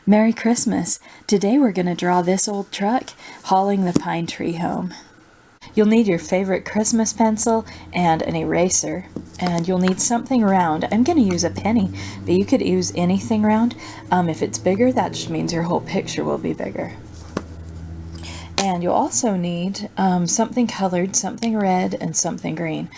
Merry Christmas! Today we're going to draw this old truck hauling the pine tree home. You'll need your favorite Christmas pencil and an eraser, and you'll need something round. I'm going to use a penny, but you could use anything round. If it's bigger, that just means your whole picture will be bigger. And you'll also need something colored, something red, and something green.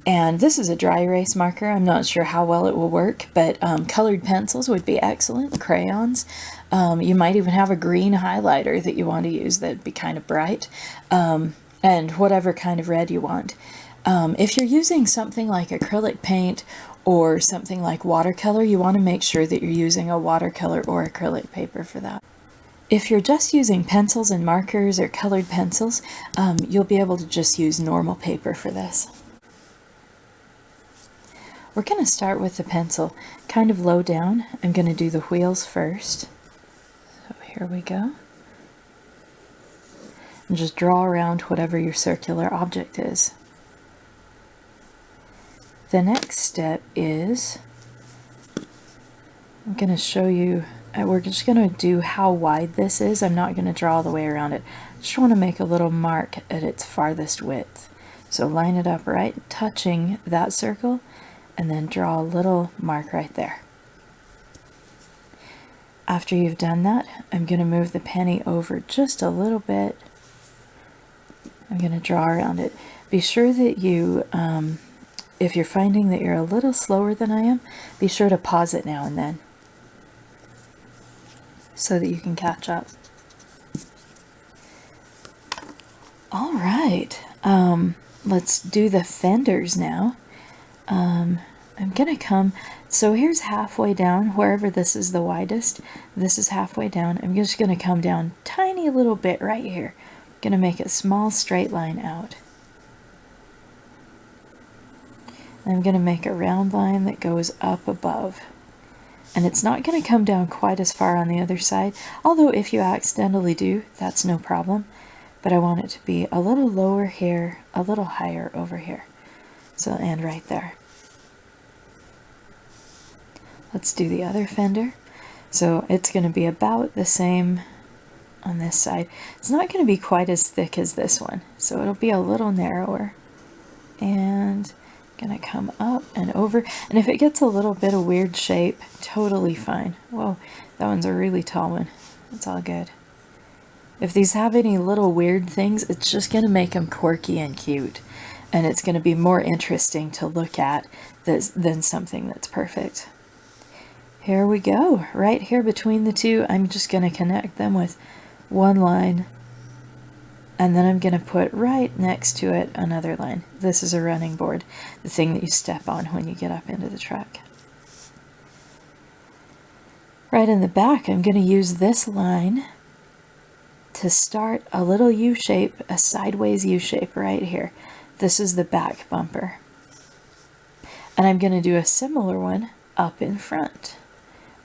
And this is a dry erase marker. I'm not sure how well it will work, but colored pencils would be excellent. Crayons. You might even have a green highlighter that you want to use that'd be kind of bright. And whatever kind of red you want. If you're using something like acrylic paint or something like watercolor, you want to make sure that you're using a watercolor or acrylic paper for that. If you're just using pencils and markers or colored pencils, you'll be able to just use normal paper for this. We're going to start with the pencil kind of low down. I'm going to do the wheels first. So here we go. And just draw around whatever your circular object is. The next step is, I'm going to show you, we're just going to do how wide this is. I'm not going to draw all the way around it. I just want to make a little mark at its farthest width. So line it up right, touching that circle, and then draw a little mark right there. After you've done that, I'm going to move the penny over just a little bit. I'm going to draw around it. Be sure that you, if you're finding that you're a little slower than I am, be sure to pause it now and then so that you can catch up. All right, let's do the fenders now. I'm going to come, so here's halfway down, wherever this is the widest, this is halfway down. I'm just going to come down tiny little bit right here. I'm going to make a small straight line out. I'm going to make a round line that goes up above. And it's not going to come down quite as far on the other side, although if you accidentally do, that's no problem. But I want it to be a little lower here, a little higher over here. So it'll end right there. Let's do the other fender. So it's going to be about the same on this side. It's not going to be quite as thick as this one, so it'll be a little narrower. And gonna come up and over, and if it gets a little bit of weird shape, totally fine. Whoa, that one's a really tall one. It's all good. If these have any little weird things, it's just gonna make them quirky and cute, and it's gonna be more interesting to look at than something that's perfect. Here we go, right here between the two. I'm just gonna connect them with one line, and then I'm going to put right next to it another line. This is a running board, the thing that you step on when you get up into the truck. Right in the back, I'm going to use this line to start a little U-shape, a sideways U-shape right here. This is the back bumper. And I'm going to do a similar one up in front.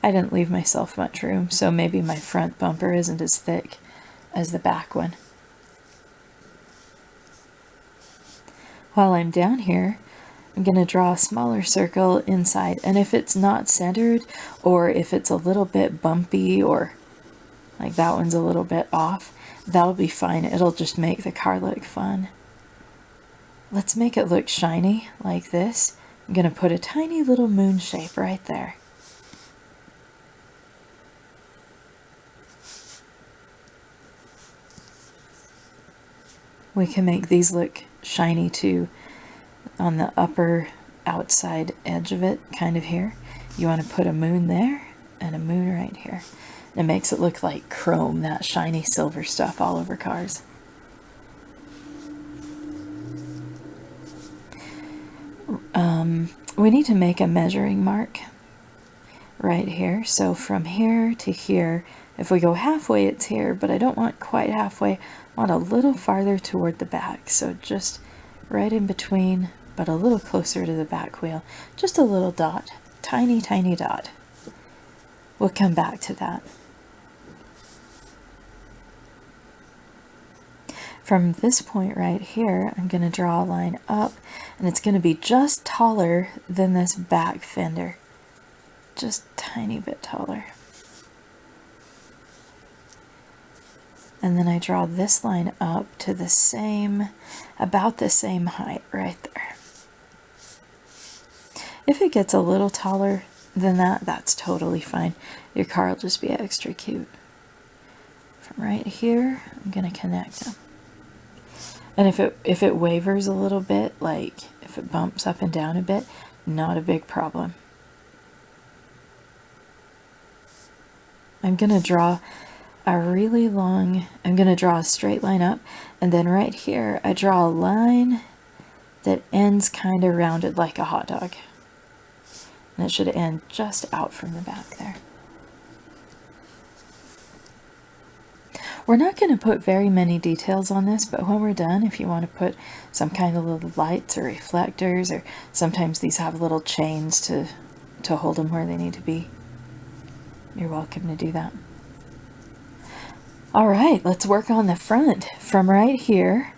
I didn't leave myself much room, so maybe my front bumper isn't as thick as the back one. While I'm down here, I'm going to draw a smaller circle inside, and if it's not centered, or if it's a little bit bumpy, or like that one's a little bit off, that'll be fine. It'll just make the car look fun. Let's make it look shiny like this. I'm going to put a tiny little moon shape right there. We can make these look shiny too on the upper outside edge of it, kind of here. You want to put a moon there and a moon right here. It makes it look like chrome, that shiny silver stuff all over cars. We need to make a measuring mark right here. So from here to here, if we go halfway, it's here, but I don't want quite halfway. I want a little farther toward the back. So just right in between, but a little closer to the back wheel. Just a little dot, tiny, tiny dot. We'll come back to that. From this point right here, I'm going to draw a line up, and it's going to be just taller than this back fender. Just a tiny bit taller. And then I draw this line up to the same, about the same height right there. If it gets a little taller than that, that's totally fine. Your car will just be extra cute. From right here, I'm going to connect them. And if it wavers a little bit, like if it bumps up and down a bit, not a big problem. I'm going to draw a really long, I'm going to draw a straight line up, and then right here I draw a line that ends kind of rounded like a hot dog. And it should end just out from the back there. We're not going to put very many details on this, but when we're done, if you want to put some kind of little lights or reflectors, or sometimes these have little chains to hold them where they need to be, you're welcome to do that. All right, let's work on the front. From right here,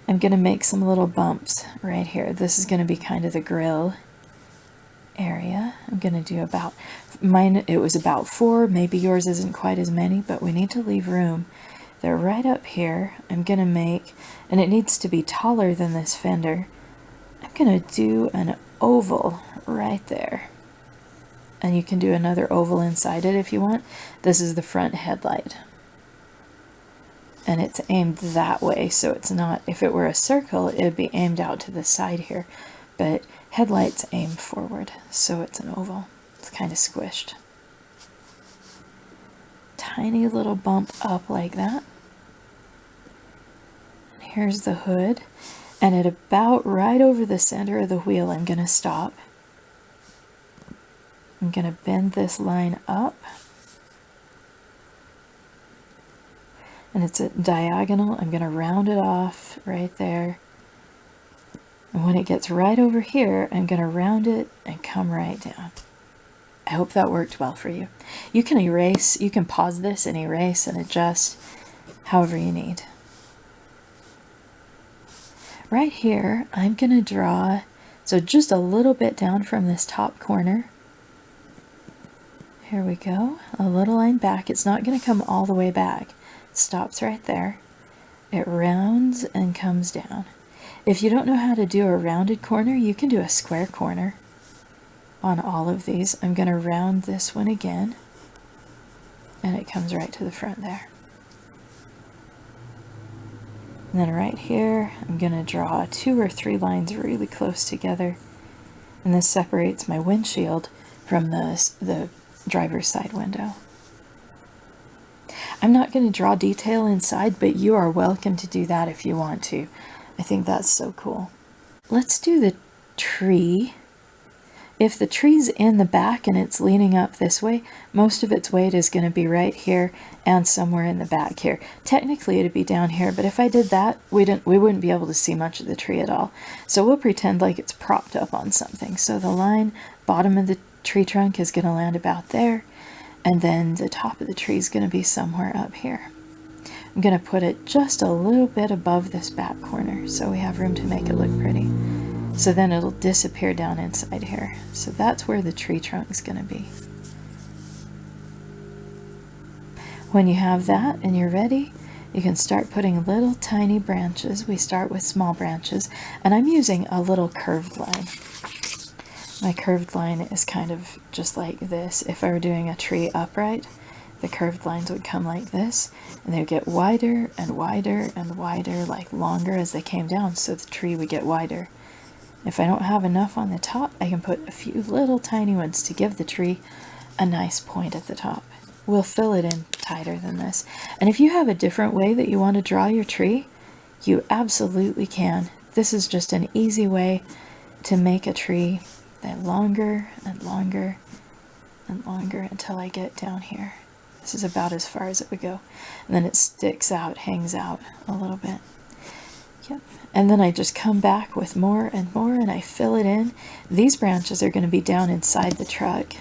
I'm going to make some little bumps right here. This is going to be kind of the grill area. I'm going to do about, mine, it was about 4, maybe yours isn't quite as many, but we need to leave room. They're right up here. I'm going to make, and it needs to be taller than this fender. I'm going to do an oval right there. And you can do another oval inside it if you want. This is the front headlight. And it's aimed that way, so it's not, if it were a circle, it would be aimed out to the side here. But headlights aim forward, so it's an oval. It's kind of squished. Tiny little bump up like that. And here's the hood. And at about right over the center of the wheel, I'm going to stop. I'm going to bend this line up. And it's a diagonal. I'm going to round it off right there. And when it gets right over here, I'm going to round it and come right down. I hope that worked well for you. You can erase, you can pause this and erase and adjust however you need. Right here, I'm going to draw, so just a little bit down from this top corner. Here we go. A little line back. It's not going to come all the way back. Stops right there. It rounds and comes down. If you don't know how to do a rounded corner, you can do a square corner on all of these. I'm going to round this one again, and it comes right to the front there. And then right here, I'm going to draw 2 or 3 lines really close together, and this separates my windshield from the driver's side window. I'm not going to draw detail inside, but you are welcome to do that if you want to. I think that's so cool. Let's do the tree. If the tree's in the back and it's leaning up this way, most of its weight is going to be right here and somewhere in the back here. Technically it'd be down here, but if I did that, we wouldn't be able to see much of the tree at all. So we'll pretend like it's propped up on something. So the line, bottom of the tree trunk is going to land about there. And then the top of the tree is going to be somewhere up here. I'm going to put it just a little bit above this back corner so we have room to make it look pretty. So then it'll disappear down inside here. So that's where the tree trunk is going to be. When you have that and you're ready, you can start putting little tiny branches. We start with small branches, and I'm using a little curved line. My curved line is kind of just like this. If I were doing a tree upright, the curved lines would come like this, and they would get wider and wider and wider, like longer as they came down, so the tree would get wider. If I don't have enough on the top, I can put a few little tiny ones to give the tree a nice point at the top. We'll fill it in tighter than this. And if you have a different way that you want to draw your tree, you absolutely can. This is just an easy way to make a tree that longer and longer and longer until I get down here. This is about as far as it would go. And then it sticks out, hangs out a little bit. Yep. And then I just come back with more and more and I fill it in. These branches are going to be down inside the truck.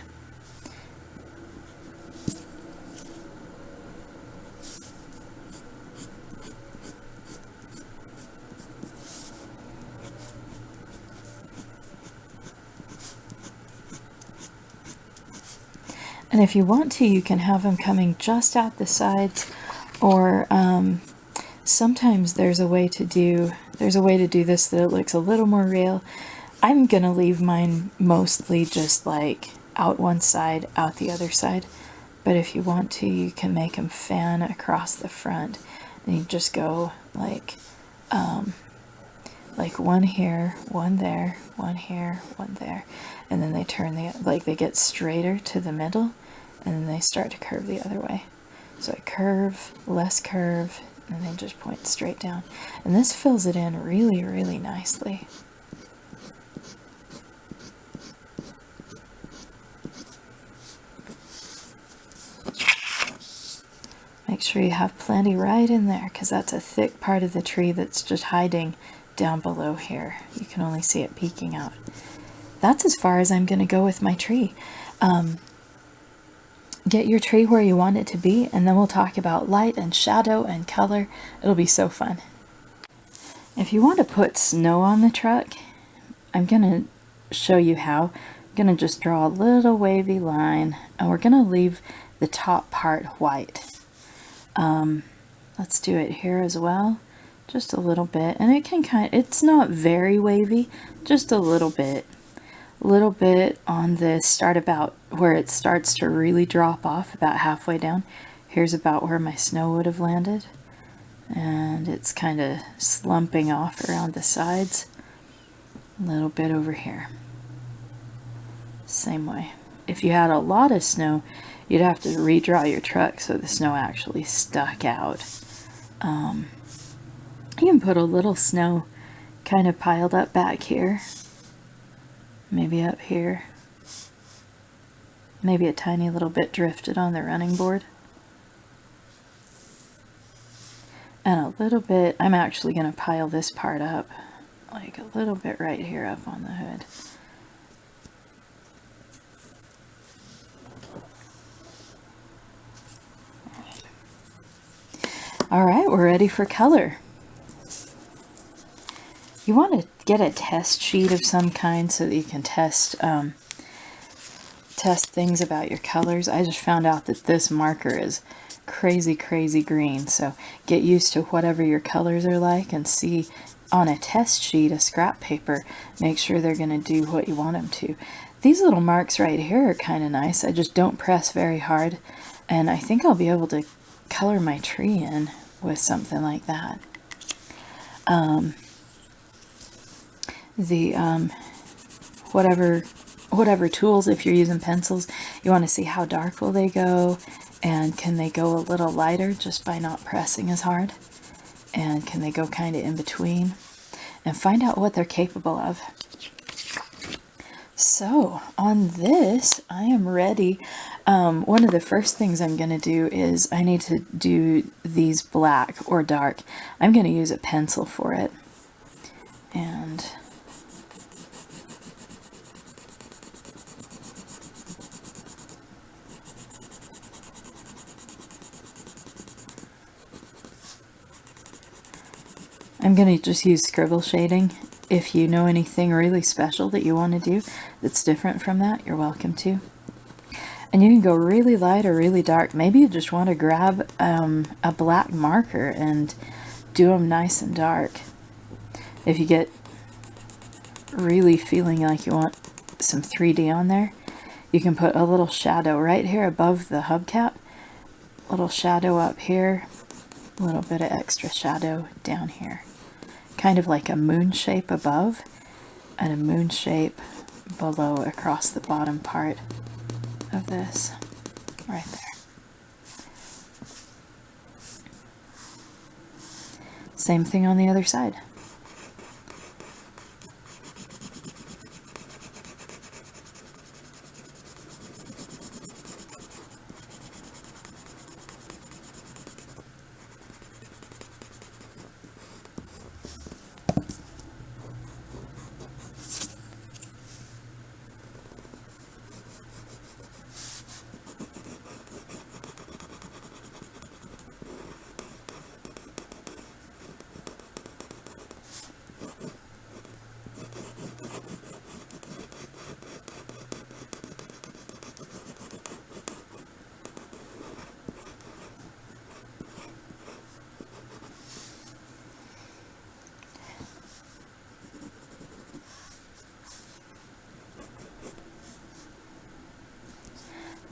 And if you want to, you can have them coming just out the sides Or sometimes there's a way to do this that it looks a little more real. I'm gonna leave mine mostly just like out one side, out the other side. But if you want to, you can make them fan across the front, and you just go like one here, one there, one here, one there, and then they turn they get straighter to the middle, and then they start to curve the other way. So I curve, less curve, and then just point straight down. And this fills it in really, really nicely. Make sure you have plenty right in there, because that's a thick part of the tree that's just hiding down below here. You can only see it peeking out. That's as far as I'm going to go with my tree. Get your tree where you want it to be, and then we'll talk about light and shadow and color. It'll be so fun. If you want to put snow on the truck, I'm going to show you how. I'm going to just draw a little wavy line, and we're going to leave the top part white. Let's do it here as well, just a little bit, and it can it's not very wavy, just a little bit on the start, about where it starts to really drop off, about halfway down. Here's about where my snow would have landed, and it's kind of slumping off around the sides, a little bit over here. Same way. If you had a lot of snow, you'd have to redraw your truck so the snow actually stuck out. You can put a little snow kind of piled up back here, maybe up here, maybe a tiny little bit drifted on the running board, and a little bit. I'm actually going to pile this part up, like a little bit right here up on the hood. All right, we're ready for color. You want to get a test sheet of some kind so that you can test things about your colors. I just found out that this marker is crazy green, so get used to whatever your colors are like and see on a test sheet, a scrap paper, make sure they're going to do what you want them to. These little marks right here are kind of nice. I just don't press very hard, and I think I'll be able to color my tree in with something like that. Whatever tools, if you're using pencils, you want to see how dark will they go, and can they go a little lighter just by not pressing as hard, and can they go kind of in between, and find out what they're capable of. So on this, I am ready. One of the first things I'm going to do is I need to do these black or dark. I'm going to use a pencil for it. And I'm going to just use scribble shading. If you know anything really special that you want to do that's different from that, you're welcome to. And you can go really light or really dark. Maybe you just want to grab a black marker and do them nice and dark. If you get really feeling like you want some 3D on there, you can put a little shadow right here above the hubcap, a little shadow up here, a little bit of extra shadow down here. Kind of like a moon shape above and a moon shape below across the bottom part of this, right there. Same thing on the other side.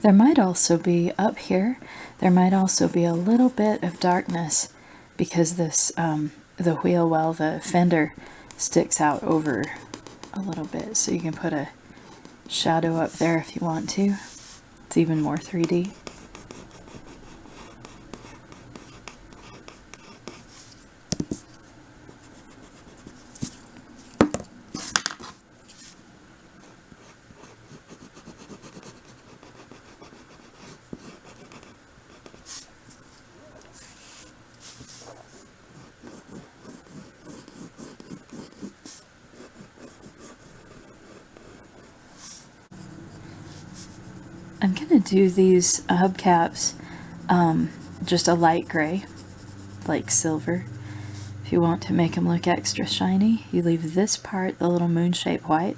There might also be up here, there might also be a little bit of darkness because this, the wheel, well, the fender sticks out over a little bit. So you can put a shadow up there if you want to. It's even more 3D. I'm going to do these hubcaps just a light gray, like silver. If you want to make them look extra shiny, you leave this part the little moon-shaped white,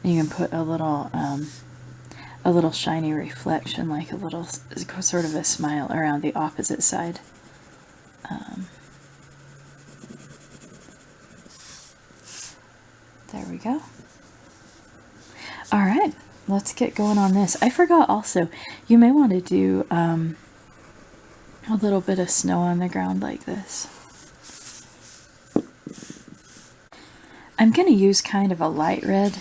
and you can put a little shiny reflection, like a little sort of a smile around the opposite side. There we go. All right, let's get going on this. I forgot also, you may want to do a little bit of snow on the ground like this. I'm going to use kind of a light red.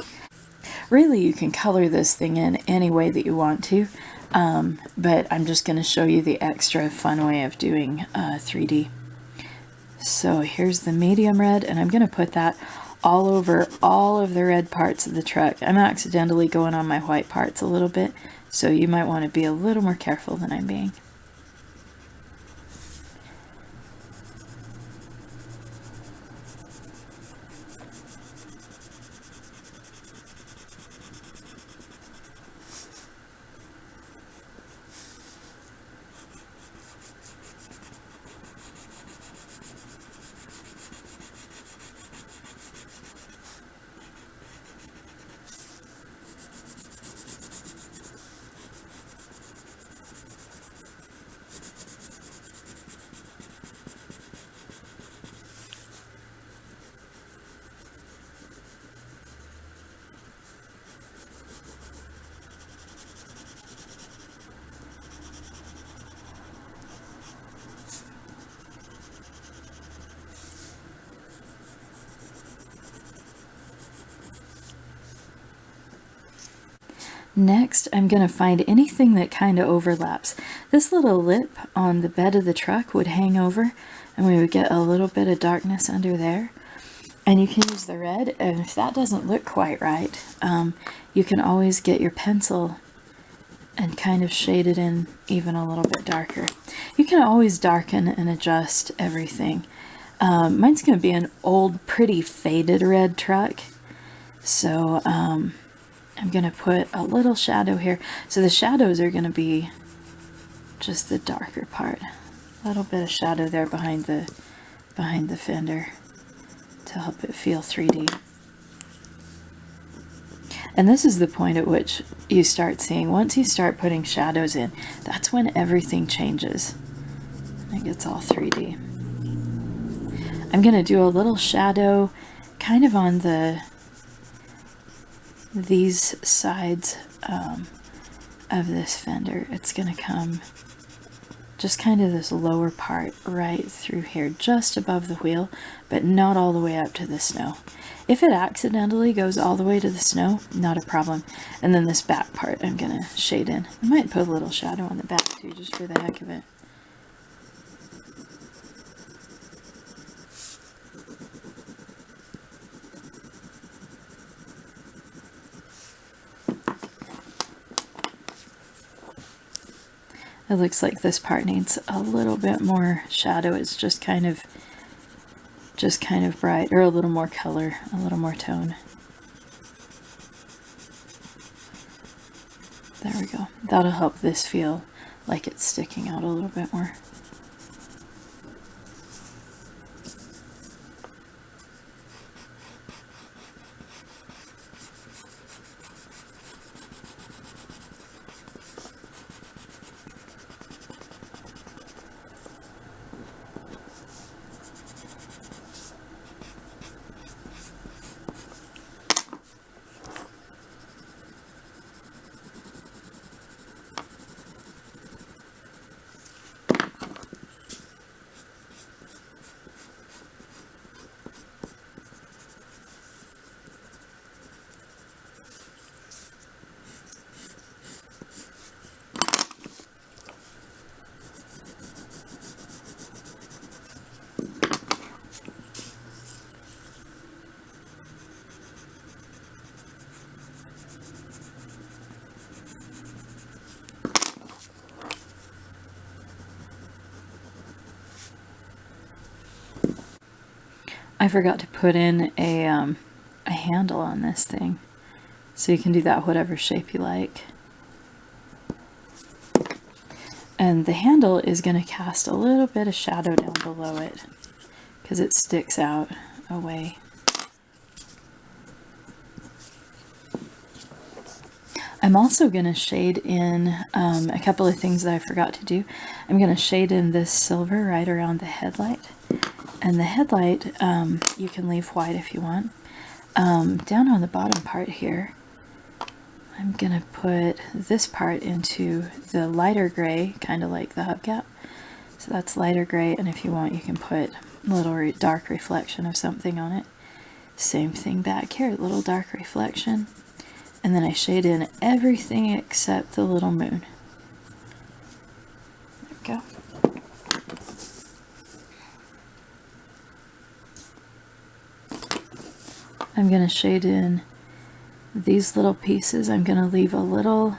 Really, you can color this thing in any way that you want to, but I'm just going to show you the extra fun way of doing 3D. So here's the medium red, and I'm going to put that all over all of the red parts of the truck. I'm accidentally going on my white parts a little bit, so you might want to be a little more careful than I'm being. Next, I'm going to find anything that kind of overlaps. This little lip on the bed of the truck would hang over, and we would get a little bit of darkness under there. And you can use the red, and if that doesn't look quite right, you can always get your pencil and kind of shade it in even a little bit darker. You can always darken and adjust everything. Mine's going to be an old, pretty faded red truck, so I'm going to put a little shadow here. So the shadows are going to be just the darker part. A little bit of shadow there behind the fender to help it feel 3D. And this is the point at which you start seeing, once you start putting shadows in, that's when everything changes. It gets all 3D. I'm going to do a little shadow kind of on these sides of this fender. It's going to come just kind of this lower part right through here, just above the wheel, but not all the way up to the snow. If it accidentally goes all the way to the snow, not a problem. And then this back part I'm going to shade in. I might put a little shadow on the back too, just for the heck of it. It looks like this part needs a little bit more shadow. It's just kind of bright, or a little more color, a little more tone. There we go. That'll help this feel like it's sticking out a little bit more. I forgot to put in a handle on this thing. So you can do that whatever shape you like. And the handle is going to cast a little bit of shadow down below it because it sticks out away. I'm also going to shade in a couple of things that I forgot to do. I'm going to shade in this silver right around the headlight. And the headlight, you can leave white if you want. Down on the bottom part here, I'm going to put this part into the lighter gray, kind of like the hubcap. So that's lighter gray, and if you want, you can put a little dark reflection of something on it. Same thing back here, a little dark reflection. And then I shade in everything except the little moon. There we go. I'm going to shade in these little pieces. I'm going to leave a little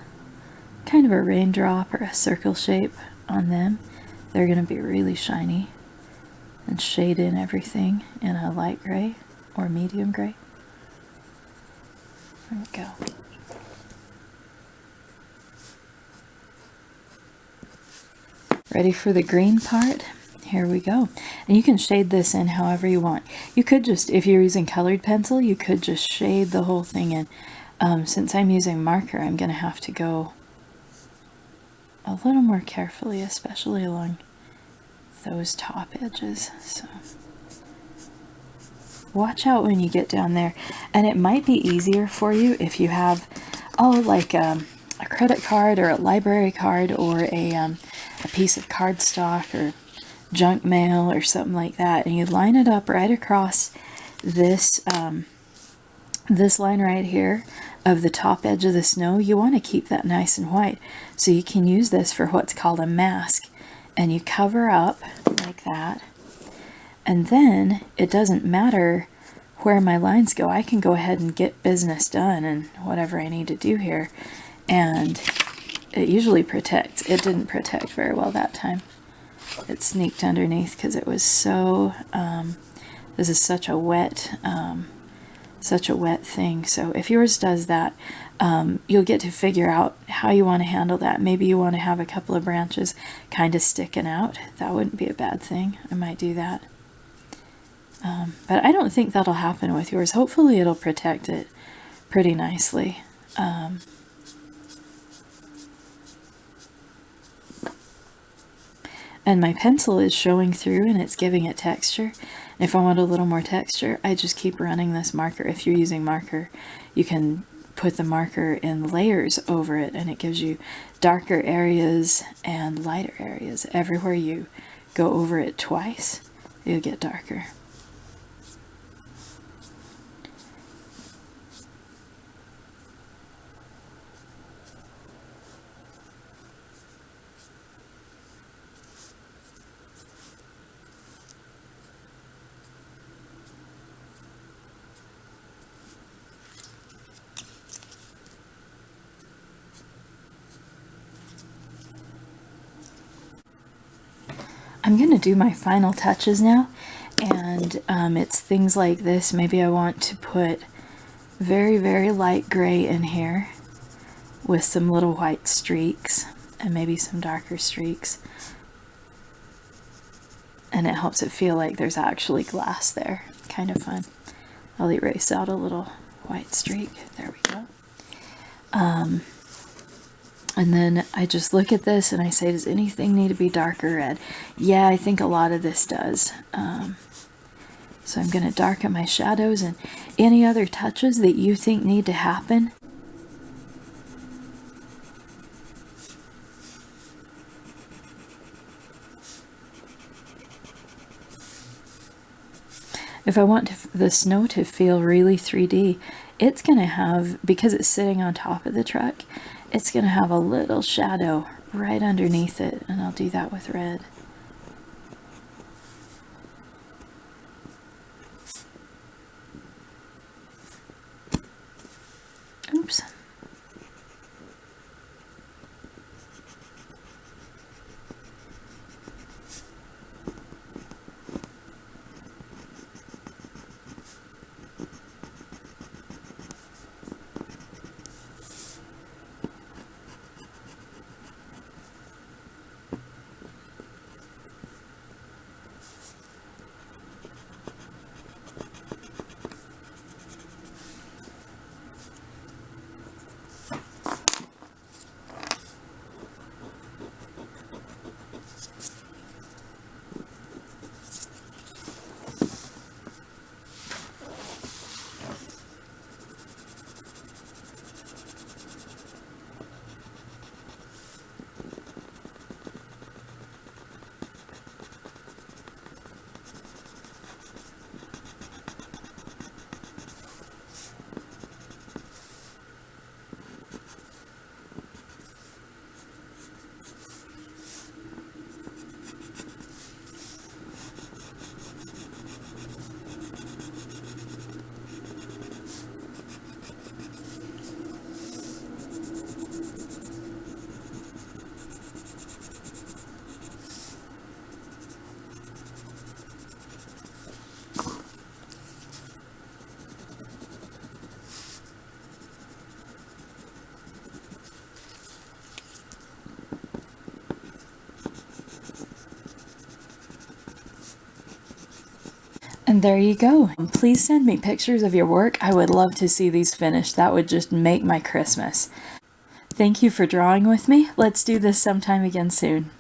kind of a raindrop or a circle shape on them. They're going to be really shiny. And shade in everything in a light gray or medium gray. There we go. Ready for the green part? Here we go. And you can shade this in however you want. You could just, if you're using colored pencil, you could just shade the whole thing in. Since I'm using marker, I'm going to have to go a little more carefully, especially along those top edges. So watch out when you get down there. And it might be easier for you if you have, like a credit card or a library card or a piece of cardstock or junk mail or something like that, and you line it up right across this this line right here of the top edge of the snow. You want to keep that nice and white, so you can use this for what's called a mask, and you cover up like that, and then it doesn't matter where my lines go. I can go ahead and get business done and whatever I need to do here, and it usually protects. It didn't protect very well that time. It sneaked underneath because it was so, this is such a wet thing. So if yours does that, you'll get to figure out how you want to handle that. Maybe you want to have a couple of branches kind of sticking out. That wouldn't be a bad thing. I might do that. But I don't think that'll happen with yours. Hopefully it'll protect it pretty nicely. And my pencil is showing through and it's giving it texture. If I want a little more texture, I just keep running this marker. If you're using marker, you can put the marker in layers over it, and it gives you darker areas and lighter areas. Everywhere you go over it twice, you'll get darker. I'm going to do my final touches now, and it's things like this. Maybe I want to put very, very light gray in here with some little white streaks and maybe some darker streaks. And it helps it feel like there's actually glass there. Kind of fun. I'll erase out a little white streak. There we go. And then I just look at this and I say, does anything need to be darker red? Yeah, I think a lot of this does. So I'm going to darken my shadows, and any other touches that you think need to happen. If I want the snow to feel really 3D, it's going to have, because it's sitting on top of the truck, it's going to have a little shadow right underneath it, and I'll do that with red. Oops. And there you go. Please send me pictures of your work. I would love to see these finished. That would just make my Christmas. Thank you for drawing with me. Let's do this sometime again soon.